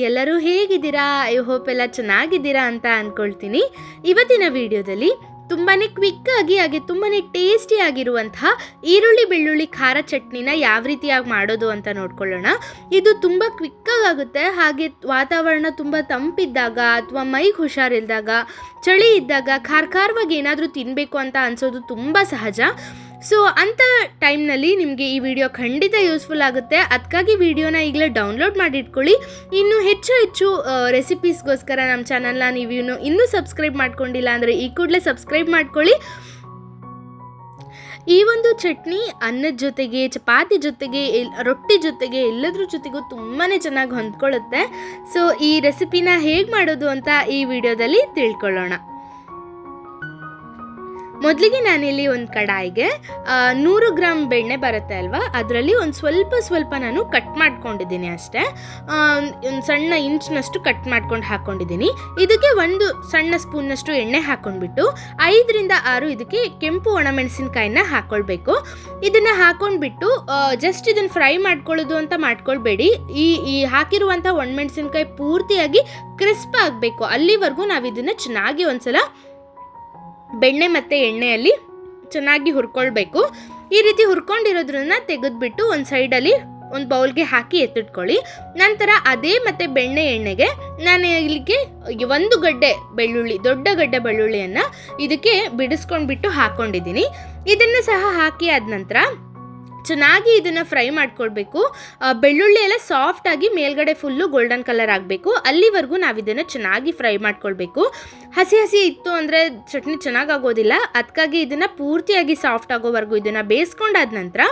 ಎಲ್ಲರೂ ಹೇಗಿದ್ದೀರಾ? I hope ಎಲ್ಲ ಚೆನ್ನಾಗಿದ್ದೀರಾ ಅಂತ ಅಂದ್ಕೊಳ್ತೀನಿ. ಇವತ್ತಿನ ವಿಡಿಯೋದಲ್ಲಿ ತುಂಬಾ ಕ್ವಿಕ್ಕಾಗಿ ಹಾಗೆ ತುಂಬಾ ಟೇಸ್ಟಿಯಾಗಿರುವಂತಹ ಈರುಳ್ಳಿ ಬೆಳ್ಳುಳ್ಳಿ ಖಾರ ಚಟ್ನಿನ ಯಾವ ರೀತಿಯಾಗಿ ಮಾಡೋದು ಅಂತ ನೋಡ್ಕೊಳ್ಳೋಣ. ಇದು ತುಂಬ ಕ್ವಿಕ್ಕಾಗಿ ಆಗುತ್ತೆ. ಹಾಗೆ ವಾತಾವರಣ ತುಂಬ ತಂಪಿದ್ದಾಗ ಅಥವಾ ಮೈಗೆ ಹುಷಾರಿಲ್ದಾಗ, ಚಳಿ ಇದ್ದಾಗ ಖಾರವಾಗಿ ಏನಾದರೂ ತಿನ್ನಬೇಕು ಅಂತ ಅನಿಸೋದು ತುಂಬ ಸಹಜ. ಸೊ ಅಂಥ ಟೈಮ್ನಲ್ಲಿ ನಿಮಗೆ ಈ ವಿಡಿಯೋ ಖಂಡಿತ ಯೂಸ್ಫುಲ್ ಆಗುತ್ತೆ. ಅದಕ್ಕಾಗಿ ವಿಡಿಯೋನ ಈಗಲೇ ಡೌನ್ಲೋಡ್ ಮಾಡಿ ಇಟ್ಕೊಳ್ಳಿ. ಇನ್ನು ಹೆಚ್ಚು ರೆಸಿಪೀಸ್ಗೋಸ್ಕರ ನಮ್ಮ ಚಾನಲ್ನ ನೀವು ಇನ್ನೂ ಸಬ್ಸ್ಕ್ರೈಬ್ ಮಾಡ್ಕೊಂಡಿಲ್ಲ ಅಂದರೆ ಈ ಕೂಡಲೇ ಸಬ್ಸ್ಕ್ರೈಬ್ ಮಾಡ್ಕೊಳ್ಳಿ. ಈ ಒಂದು ಚಟ್ನಿ ಅನ್ನದ ಜೊತೆಗೆ, ಚಪಾತಿ ಜೊತೆಗೆ, ರೊಟ್ಟಿ ಜೊತೆಗೆ, ಎಲ್ಲದ್ರ ಜೊತೆಗೂ ತುಂಬಾ ಚೆನ್ನಾಗಿ ಹೊಂದ್ಕೊಳ್ಳುತ್ತೆ. ಸೊ ಈ ರೆಸಿಪಿನ ಹೇಗೆ ಮಾಡೋದು ಅಂತ ಈ ವಿಡಿಯೋದಲ್ಲಿ ತಿಳ್ಕೊಳ್ಳೋಣ. ಮೊದಲಿಗೆ ನಾನಿಲ್ಲಿ ಒಂದು ಕಡಾಯಿಗೆ 100 ಗ್ರಾಮ್ ಬೆಣ್ಣೆ ಬರುತ್ತೆ ಅಲ್ವಾ, ಅದರಲ್ಲಿ ಒಂದು ಸ್ವಲ್ಪ ನಾನು ಕಟ್ ಮಾಡ್ಕೊಂಡಿದ್ದೀನಿ ಅಷ್ಟೇ. ಒಂದು ಸಣ್ಣ ಇಂಚ್ನಷ್ಟು ಕಟ್ ಮಾಡ್ಕೊಂಡು ಹಾಕ್ಕೊಂಡಿದ್ದೀನಿ. ಇದಕ್ಕೆ ಒಂದು ಸಣ್ಣ ಸ್ಪೂನ್ನಷ್ಟು ಎಣ್ಣೆ ಹಾಕ್ಕೊಂಡ್ಬಿಟ್ಟು 5 ರಿಂದ 6 ಇದಕ್ಕೆ ಕೆಂಪು ಒಣಮೆಣಸಿನ್ಕಾಯಿನ ಹಾಕ್ಕೊಳ್ಬೇಕು. ಇದನ್ನು ಹಾಕ್ಕೊಂಡ್ಬಿಟ್ಟು ಜಸ್ಟ್ ಇದನ್ನು ಫ್ರೈ ಮಾಡ್ಕೊಳ್ಳೋದು ಅಂತ ಮಾಡ್ಕೊಳ್ಬೇಡಿ. ಈ ಹಾಕಿರುವಂಥ ಒಣಮೆಣಸಿನ್ಕಾಯಿ ಪೂರ್ತಿಯಾಗಿ ಕ್ರಿಸ್ಪ್ ಆಗಬೇಕು. ಅಲ್ಲಿವರೆಗೂ ನಾವು ಇದನ್ನು ಚೆನ್ನಾಗಿ ಒಂದ್ಸಲ ಬೆಣ್ಣೆ ಮತ್ತು ಎಣ್ಣೆಯಲ್ಲಿ ಚೆನ್ನಾಗಿ ಹುರ್ಕೊಳ್ಬೇಕು. ಈ ರೀತಿ ಹುರ್ಕೊಂಡಿರೋದ್ರನ್ನ ತೆಗೆದುಬಿಟ್ಟು ಒಂದು ಸೈಡಲ್ಲಿ ಒಂದು ಬೌಲ್ಗೆ ಹಾಕಿ ಎತ್ತಿಟ್ಕೊಳ್ಳಿ. ನಂತರ ಅದೇ ಮತ್ತು ಬೆಣ್ಣೆ ಎಣ್ಣೆಗೆ ನಾನು ಇಲ್ಲಿಗೆ 1 ಗಡ್ಡೆ ಬೆಳ್ಳುಳ್ಳಿ, ದೊಡ್ಡ ಗಡ್ಡೆ ಬೆಳ್ಳುಳ್ಳಿಯನ್ನು ಇದಕ್ಕೆ ಬಿಡಿಸ್ಕೊಂಡ್ಬಿಟ್ಟು ಹಾಕ್ಕೊಂಡಿದ್ದೀನಿ. ಇದನ್ನು ಸಹ ಹಾಕಿ ಆದ ನಂತರ ಚೆನ್ನಾಗಿ ಇದನ್ನು ಫ್ರೈ ಮಾಡ್ಕೊಳ್ಬೇಕು. ಬೆಳ್ಳುಳ್ಳಿ ಎಲ್ಲ ಸಾಫ್ಟಾಗಿ ಮೇಲ್ಗಡೆ ಫುಲ್ಲು ಗೋಲ್ಡನ್ ಕಲರ್ ಆಗಬೇಕು. ಅಲ್ಲಿವರೆಗೂ ನಾವು ಇದನ್ನು ಚೆನ್ನಾಗಿ ಫ್ರೈ ಮಾಡ್ಕೊಳ್ಬೇಕು. ಹಸಿ ಇತ್ತು ಅಂದರೆ ಚಟ್ನಿ ಚೆನ್ನಾಗಾಗೋದಿಲ್ಲ. ಅದಕ್ಕಾಗಿ ಇದನ್ನು ಪೂರ್ತಿಯಾಗಿ ಸಾಫ್ಟ್ ಆಗೋವರೆಗೂ ಇದನ್ನು ಬೇಯಿಸ್ಕೊಂಡಾದ ನಂತರ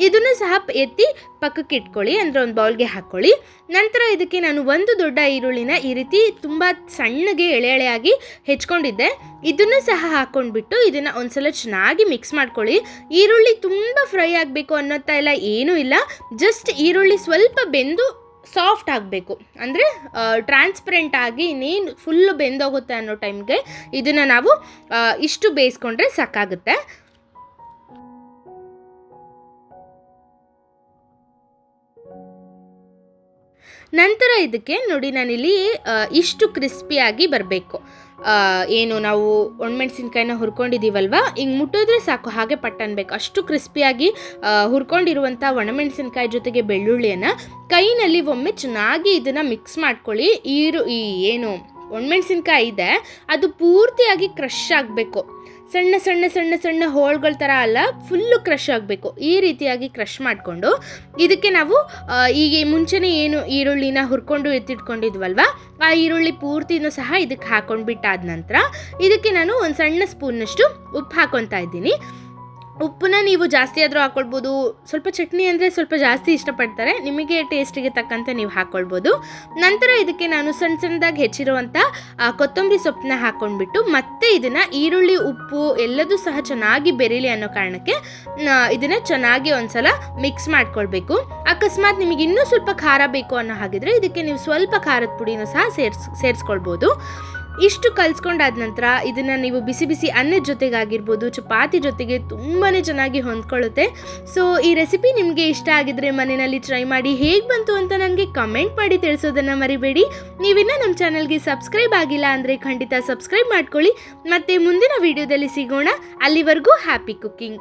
ಇದನ್ನು ಸಹ ಎತ್ತಿ ಪಕ್ಕಕ್ಕೆ ಇಟ್ಕೊಳ್ಳಿ, ಅಂದರೆ ಒಂದು ಬೌಲ್ಗೆ ಹಾಕ್ಕೊಳ್ಳಿ. ನಂತರ ಇದಕ್ಕೆ ನಾನು 1 ದೊಡ್ಡ ಈರುಳ್ಳಿನ ಈ ರೀತಿ ತುಂಬ ಸಣ್ಣಗೆ ಎಳೆಯಾಗಿ ಹೆಚ್ಕೊಂಡಿದ್ದೆ. ಇದನ್ನು ಸಹ ಹಾಕ್ಕೊಂಡ್ಬಿಟ್ಟು ಇದನ್ನು ಒಂದ್ಸಲ ಚೆನ್ನಾಗಿ ಮಿಕ್ಸ್ ಮಾಡ್ಕೊಳ್ಳಿ. ಈರುಳ್ಳಿ ತುಂಬ ಫ್ರೈ ಆಗಬೇಕು ಅನ್ನೋತಾ ಇಲ್ಲ, ಏನೂ ಇಲ್ಲ. ಜಸ್ಟ್ ಈರುಳ್ಳಿ ಸ್ವಲ್ಪ ಬೆಂದು ಸಾಫ್ಟ್ ಆಗಬೇಕು, ಅಂದರೆ ಟ್ರಾನ್ಸ್ಪರೆಂಟ್ ಆಗಿ ಇನ್ನೇನು ಫುಲ್ಲು ಬೆಂದೋಗುತ್ತೆ ಅನ್ನೋ ಟೈಮ್ಗೆ ಇದನ್ನು ನಾವು ಇಷ್ಟು ಬೇಯಿಸ್ಕೊಂಡ್ರೆ ಸಾಕಾಗುತ್ತೆ. ನಂತರ ಇದಕ್ಕೆ ನೋಡಿ, ನಾನಿಲ್ಲಿ ಇಷ್ಟು ಕ್ರಿಸ್ಪಿಯಾಗಿ ಬರಬೇಕು. ಏನು ನಾವು ಒಣಮೆಣಸಿನ್ಕಾಯಿನ ಹುರ್ಕೊಂಡಿದ್ದೀವಲ್ವ, ಹಿಂಗೆ ಮುಟ್ಟಿದ್ರೆ ಸಾಕು, ಹಾಗೆ ಪಟ್ ಅನ್ಬೇಕು. ಅಷ್ಟು ಕ್ರಿಸ್ಪಿಯಾಗಿ ಹುರ್ಕೊಂಡಿರುವಂಥ ಒಣಮೆಣಸಿನ್ಕಾಯಿ ಜೊತೆಗೆ ಬೆಳ್ಳುಳ್ಳಿಯನ್ನು ಕೈನಲ್ಲಿ ಒಮ್ಮೆ ಚೆನ್ನಾಗಿ ಇದನ್ನು ಮಿಕ್ಸ್ ಮಾಡ್ಕೊಳ್ಳಿ. ಈ ಏನು ಒಣಮೆಣಸಿನ್ಕಾಯಿ ಇದೆ ಅದು ಪೂರ್ತಿಯಾಗಿ ಕ್ರಷ್ ಆಗಬೇಕು. ಸಣ್ಣ ಹೋಳ್ಗಳ ಥರ ಅಲ್ಲ, ಫುಲ್ಲು ಕ್ರಷ್ ಆಗಬೇಕು. ಈ ರೀತಿಯಾಗಿ ಕ್ರಷ್ ಮಾಡಿಕೊಂಡು ಇದಕ್ಕೆ ನಾವು ಈಗ ಮುಂಚೆನೇ ಏನು ಈರುಳ್ಳಿನ ಹುರ್ಕೊಂಡು ಎತ್ತಿಟ್ಕೊಂಡಿದ್ವಲ್ವ, ಆ ಈರುಳ್ಳಿ ಪೂರ್ತಿನೂ ಸಹ ಇದಕ್ಕೆ ಹಾಕ್ಕೊಂಡ್ಬಿಟ್ಟಾದ ನಂತರ ಇದಕ್ಕೆ ನಾನು ಒಂದು ಸಣ್ಣ ಸ್ಪೂನ್ನಷ್ಟು ಉಪ್ಪು ಹಾಕ್ಕೊತಾ ಇದ್ದೀನಿ. ಉಪ್ಪನ್ನ ನೀವು ಜಾಸ್ತಿ ಆದರೂ ಹಾಕ್ಕೊಳ್ಬೋದು. ಸ್ವಲ್ಪ ಚಟ್ನಿ ಅಂದರೆ ಸ್ವಲ್ಪ ಜಾಸ್ತಿ ಇಷ್ಟಪಡ್ತಾರೆ, ನಿಮಗೆ ಟೇಸ್ಟಿಗೆ ತಕ್ಕಂತೆ ನೀವು ಹಾಕ್ಕೊಳ್ಬೋದು. ನಂತರ ಇದಕ್ಕೆ ನಾನು ಸಣ್ಣದಾಗಿ ಹೆಚ್ಚಿರುವಂಥ ಕೊತ್ತಂಬರಿ ಸೊಪ್ಪನ್ನ ಹಾಕ್ಕೊಂಡ್ಬಿಟ್ಟು ಮತ್ತೆ ಇದನ್ನು ಈರುಳ್ಳಿ, ಉಪ್ಪು ಎಲ್ಲದೂ ಸಹ ಚೆನ್ನಾಗಿ ಬೆರೀಲಿ ಅನ್ನೋ ಕಾರಣಕ್ಕೆ ಇದನ್ನು ಚೆನ್ನಾಗಿ ಒಂದ್ಸಲ ಮಿಕ್ಸ್ ಮಾಡ್ಕೊಳ್ಬೇಕು. ಅಕಸ್ಮಾತ್ ನಿಮಗೆ ಇನ್ನೂ ಸ್ವಲ್ಪ ಖಾರ ಬೇಕು ಅನ್ನೋ ಹಾಗಿದ್ರೆ ಇದಕ್ಕೆ ನೀವು ಸ್ವಲ್ಪ ಖಾರದ ಪುಡಿನೂ ಸಹ ಸೇರಿಸ್ಕೊಳ್ಬೋದು. ಇಷ್ಟು ಕಲಿಸ್ಕೊಂಡಾದ ನಂತರ ಇದನ್ನು ನೀವು ಬಿಸಿ ಅನ್ನದ ಜೊತೆಗಾಗಿರ್ಬೋದು, ಚಪಾತಿ ಜೊತೆಗೆ ತುಂಬಾ ಚೆನ್ನಾಗಿ ಹೊಂದ್ಕೊಳ್ಳುತ್ತೆ. ಸೊ ಈ ರೆಸಿಪಿ ನಿಮಗೆ ಇಷ್ಟ ಆಗಿದ್ರೆ ಮನೆಯಲ್ಲಿ ಟ್ರೈ ಮಾಡಿ ಹೇಗೆ ಬಂತು ಅಂತ ನನಗೆ ಕಮೆಂಟ್ ಮಾಡಿ ತಿಳಿಸೋದನ್ನು ಮರಿಬೇಡಿ. ನೀವಿನ್ನ ನಮ್ಮ ಚಾನಲ್ಗೆ ಸಬ್ಸ್ಕ್ರೈಬ್ ಆಗಿಲ್ಲ ಅಂದರೆ ಖಂಡಿತ ಸಬ್ಸ್ಕ್ರೈಬ್ ಮಾಡ್ಕೊಳ್ಳಿ. ಮತ್ತು ಮುಂದಿನ ವಿಡಿಯೋದಲ್ಲಿ ಸಿಗೋಣ. ಅಲ್ಲಿವರೆಗೂ ಹ್ಯಾಪಿ ಕುಕ್ಕಿಂಗ್.